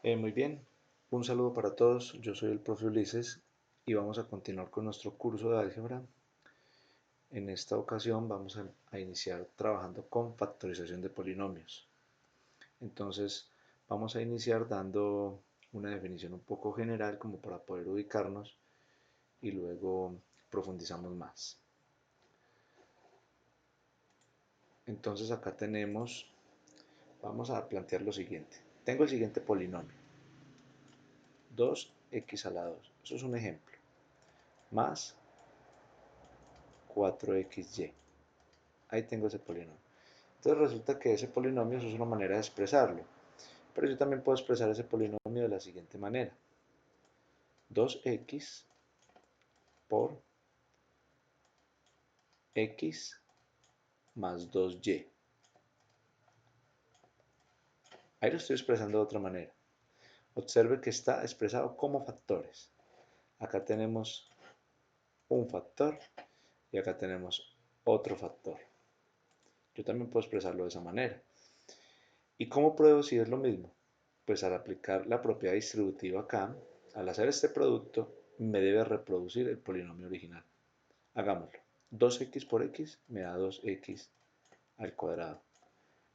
Muy bien, un saludo para todos, yo soy el profe Ulises y vamos a continuar con nuestro curso de álgebra. En esta ocasión vamos a iniciar trabajando con factorización de polinomios. Entonces vamos a iniciar dando una definición un poco general como para poder ubicarnos y luego profundizamos más. Entonces acá vamos a plantear lo siguiente. Tengo el siguiente polinomio, 2x a la 2, eso es un ejemplo, más 4xy. Ahí tengo ese polinomio. Entonces resulta que ese polinomio eso es una manera de expresarlo. Pero yo también puedo expresar ese polinomio de la siguiente manera. 2x por x más 2y. Ahí lo estoy expresando de otra manera. Observe que está expresado como factores. Acá tenemos un factor y acá tenemos otro factor. Yo también puedo expresarlo de esa manera. ¿Y cómo pruebo si es lo mismo? Pues al aplicar la propiedad distributiva acá, al hacer este producto, me debe reproducir el polinomio original. Hagámoslo. 2x por x me da 2x al cuadrado.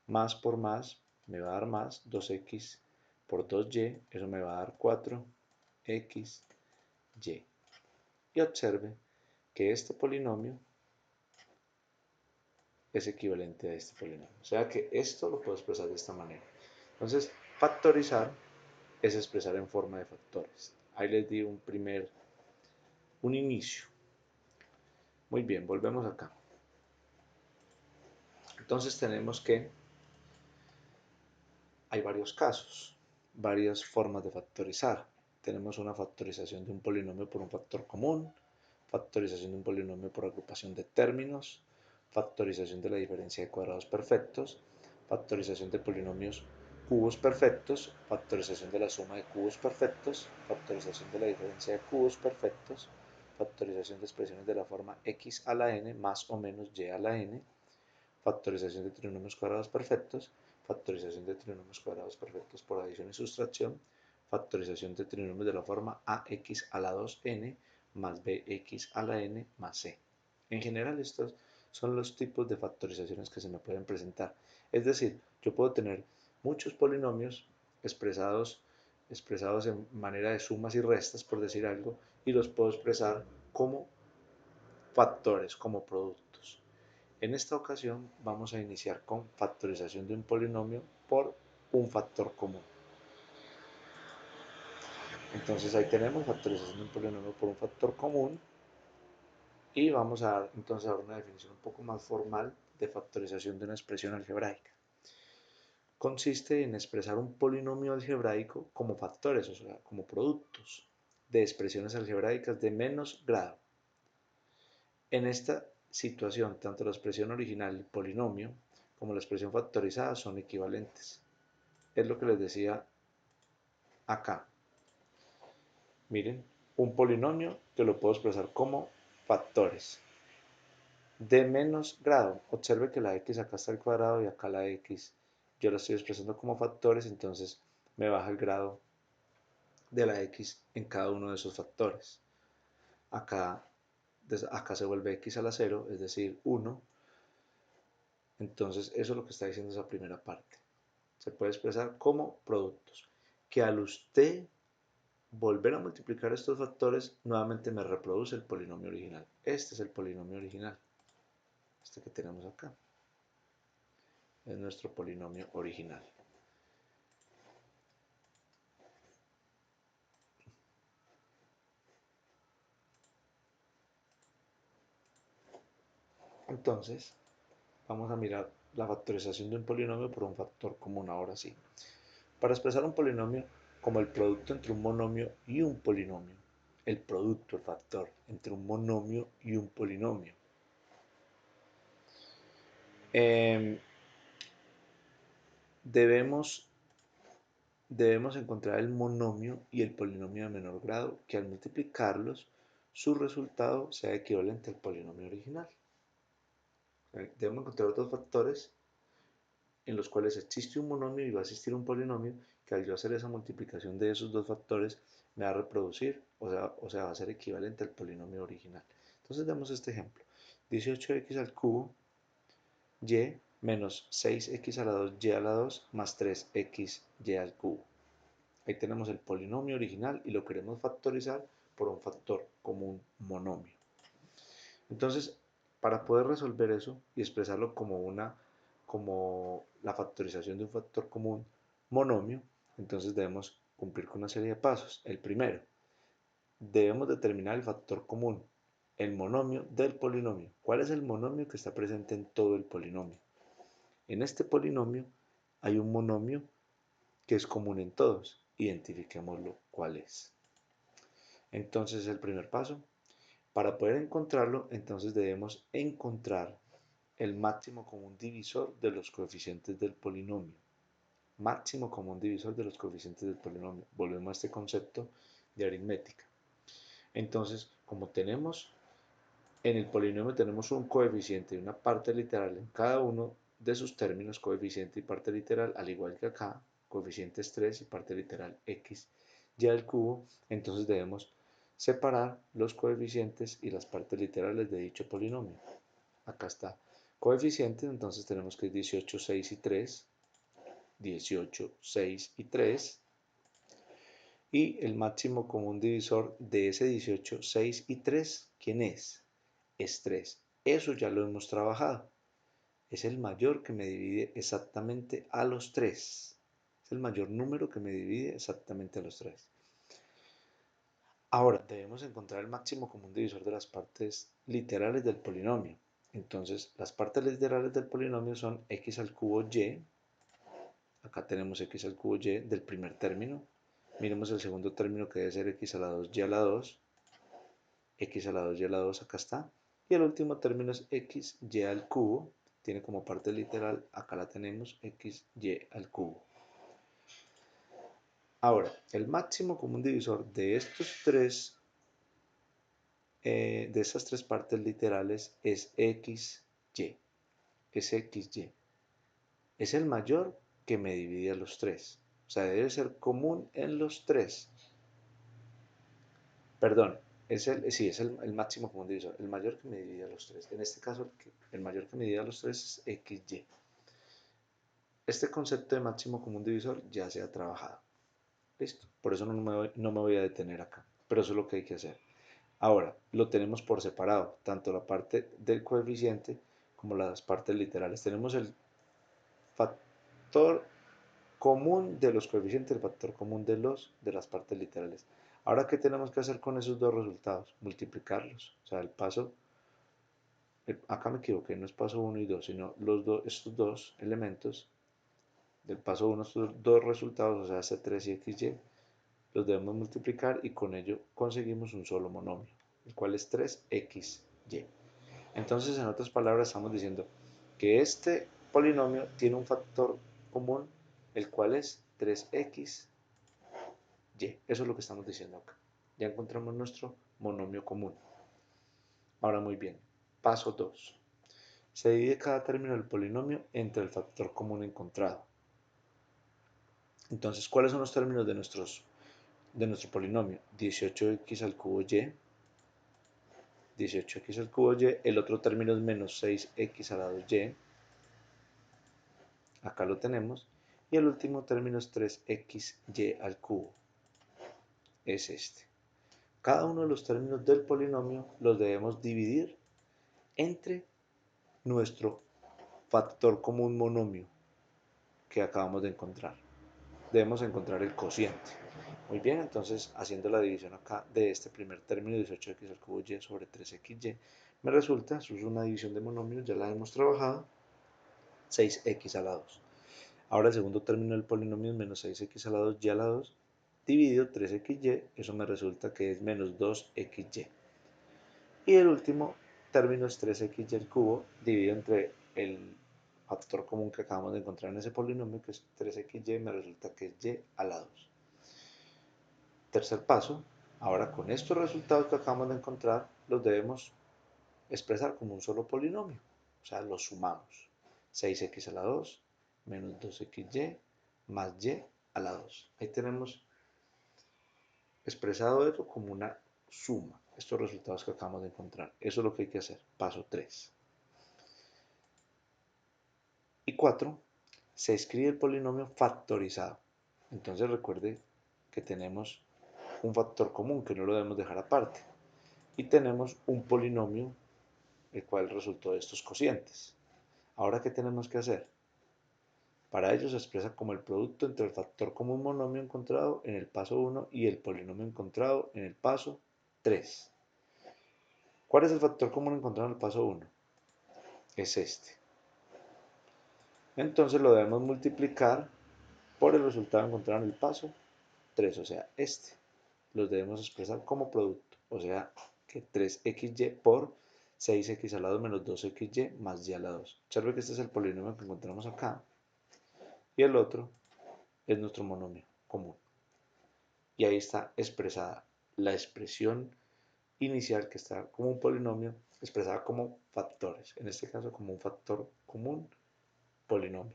Más por más me va a dar más 2x por 2y, eso me va a dar 4xy. Y observe que este polinomio es equivalente a este polinomio. O sea que esto lo puedo expresar de esta manera. Entonces, factorizar es expresar en forma de factores. Ahí les di un inicio. Muy bien, volvemos acá. Entonces tenemos que hay varios casos, varias formas de factorizar. Tenemos una factorización de un polinomio por un factor común, factorización de un polinomio por agrupación de términos, factorización de la diferencia de cuadrados perfectos, factorización de polinomios cubos perfectos, factorización de la suma de cubos perfectos, factorización de la diferencia de cubos perfectos, factorización de expresiones de la forma x a la n más o menos y a la n, factorización de trinomios cuadrados perfectos, factorización de trinomios cuadrados perfectos por adición y sustracción, factorización de trinomios de la forma ax a la 2n más bx a la n más c. En general estos son los tipos de factorizaciones que se me pueden presentar. Es decir, yo puedo tener muchos polinomios expresados en manera de sumas y restas, por decir algo, y los puedo expresar como factores, como productos. En esta ocasión vamos a iniciar con factorización de un polinomio por un factor común. Entonces ahí tenemos factorización de un polinomio por un factor común y vamos a dar entonces ahora una definición un poco más formal de factorización de una expresión algebraica. Consiste en expresar un polinomio algebraico como factores, o sea, como productos de expresiones algebraicas de menos grado. En esta situación, tanto la expresión original, el polinomio, como la expresión factorizada son equivalentes. Es lo que les decía acá. Miren, un polinomio yo lo puedo expresar como factores de menos grado. Observe que la x acá está al cuadrado y acá la x yo la estoy expresando como factores, entonces me baja el grado de la x en cada uno de esos factores. Acá, acá se vuelve x a la 0, es decir, 1. Entonces eso es lo que está diciendo esa primera parte. Se puede expresar como productos. Que al usted volver a multiplicar estos factores, nuevamente me reproduce el polinomio original. Este es el polinomio original. Este que tenemos acá. Es nuestro polinomio original. Entonces, vamos a mirar la factorización de un polinomio por un factor común ahora sí. Para expresar un polinomio como el producto entre un monomio y un polinomio. El producto, el factor, entre un monomio y un polinomio. Debemos encontrar el monomio y el polinomio de menor grado que al multiplicarlos su resultado sea equivalente al polinomio original. Debemos encontrar otros factores en los cuales existe un monomio y va a existir un polinomio, que al yo hacer esa multiplicación de esos dos factores me va a reproducir, o sea, va a ser equivalente al polinomio original. Entonces demos este ejemplo. 18x al cubo y menos 6x a la 2 y a la 2 más 3x y al cubo. Ahí tenemos el polinomio original y lo queremos factorizar por un factor común monomio. Entonces, para poder resolver eso y expresarlo como la factorización de un factor común monomio, entonces debemos cumplir con una serie de pasos. El primero, debemos determinar el factor común, el monomio del polinomio. ¿Cuál es el monomio que está presente en todo el polinomio? En este polinomio hay un monomio que es común en todos. Identifiquémoslo cuál es. Entonces, el primer paso, para poder encontrarlo, entonces debemos encontrar el máximo común divisor de los coeficientes del polinomio. Máximo común divisor de los coeficientes del polinomio. Volvemos a este concepto de aritmética. Entonces, como tenemos en el polinomio tenemos un coeficiente y una parte literal en cada uno de sus términos, coeficiente y parte literal, al igual que acá, coeficiente es 3 y parte literal x y al cubo, entonces debemos separar los coeficientes y las partes literales de dicho polinomio. Acá está coeficientes, entonces tenemos que es 18, 6 y 3, 18, 6 y 3, y el máximo común divisor de ese 18, 6 y 3, ¿quién es? Es 3. Eso ya lo hemos trabajado. Es el mayor que me divide exactamente a los 3. Es el mayor número que me divide exactamente a los 3. Ahora, debemos encontrar el máximo común divisor de las partes literales del polinomio. Entonces, las partes literales del polinomio son x al cubo y. Acá tenemos x al cubo y del primer término. Miremos el segundo término que debe ser x a la 2 y a la 2. X a la 2 y a la 2, acá está. Y el último término es x y al cubo. Tiene como parte literal, acá la tenemos, x y al cubo. Ahora, el máximo común divisor de estas tres partes literales es xy. Es xy. Es el mayor que me divide a los tres. O sea, debe ser común en los tres. Perdón, sí, es el máximo común divisor, el mayor que me divide a los tres. En este caso, el mayor que me divide a los tres es xy. Este concepto de máximo común divisor ya se ha trabajado. Listo, por eso no me voy a detener acá, pero eso es lo que hay que hacer. Ahora, lo tenemos por separado, tanto la parte del coeficiente como las partes literales. Tenemos el factor común de los coeficientes, el factor común de las partes literales. Ahora, ¿qué tenemos que hacer con esos dos resultados? Multiplicarlos. O sea, acá me equivoqué, no es paso 1 y 2, sino estos dos elementos del paso 1, estos dos resultados, o sea, C3 y XY, los debemos multiplicar y con ello conseguimos un solo monomio, el cual es 3XY. Entonces, en otras palabras, estamos diciendo que este polinomio tiene un factor común, el cual es 3XY. Eso es lo que estamos diciendo acá. Ya encontramos nuestro monomio común. Ahora muy bien, paso 2. Se divide cada término del polinomio entre el factor común encontrado. Entonces, ¿cuáles son los términos de nuestro polinomio? 18x al cubo y, 18x al cubo y, el otro término es menos 6x a la 2y, acá lo tenemos, y el último término es 3xy al cubo, es este. Cada uno de los términos del polinomio los debemos dividir entre nuestro factor común monomio que acabamos de encontrar. Debemos encontrar el cociente. Muy bien, entonces haciendo la división acá de este primer término, 18x al cubo y sobre 3xy, me resulta, eso es una división de monomios, ya la hemos trabajado, 6x a la 2. Ahora el segundo término del polinomio es menos 6x a la 2 y a la 2, dividido 3xy, eso me resulta que es menos 2xy. Y el último término es 3xy al cubo, dividido entre el factor común que acabamos de encontrar en ese polinomio, que es 3xy, me resulta que es y a la 2. Tercer paso, ahora con estos resultados que acabamos de encontrar, los debemos expresar como un solo polinomio, o sea, los sumamos. 6x a la 2 menos 2xy más y a la 2. Ahí tenemos expresado eso como una suma, estos resultados que acabamos de encontrar. Eso es lo que hay que hacer. Paso 3. Y 4. Se escribe el polinomio factorizado. Entonces recuerde que tenemos un factor común que no lo debemos dejar aparte. Y tenemos un polinomio el cual resultó de estos cocientes. Ahora, ¿qué tenemos que hacer? Para ello se expresa como el producto entre el factor común monomio encontrado en el paso 1 y el polinomio encontrado en el paso 3. ¿Cuál es el factor común encontrado en el paso 1? Es este. Entonces lo debemos multiplicar por el resultado encontrado en el paso 3, o sea, este. Los debemos expresar como producto, o sea, que 3xy por 6x a la 2 menos 2xy más y a la 2. Observe que este es el polinomio que encontramos acá y el otro es nuestro monomio común. Y ahí está expresada la expresión inicial que está como un polinomio expresada como factores, en este caso como un factor común polinomio.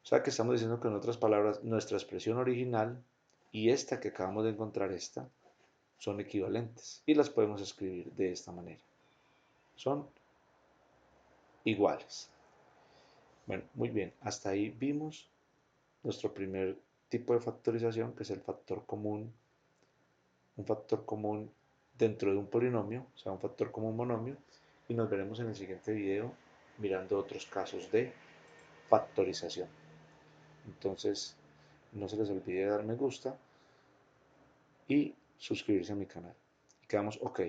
O sea que estamos diciendo que en otras palabras nuestra expresión original y esta que acabamos de encontrar, esta, son equivalentes y las podemos escribir de esta manera. Son iguales. Bueno, muy bien, hasta ahí vimos nuestro primer tipo de factorización, que es el factor común, un factor común dentro de un polinomio, o sea, un factor común monomio, y nos veremos en el siguiente video mirando otros casos de factorización. Entonces, no se les olvide dar me gusta y suscribirse a mi canal. Y quedamos OK.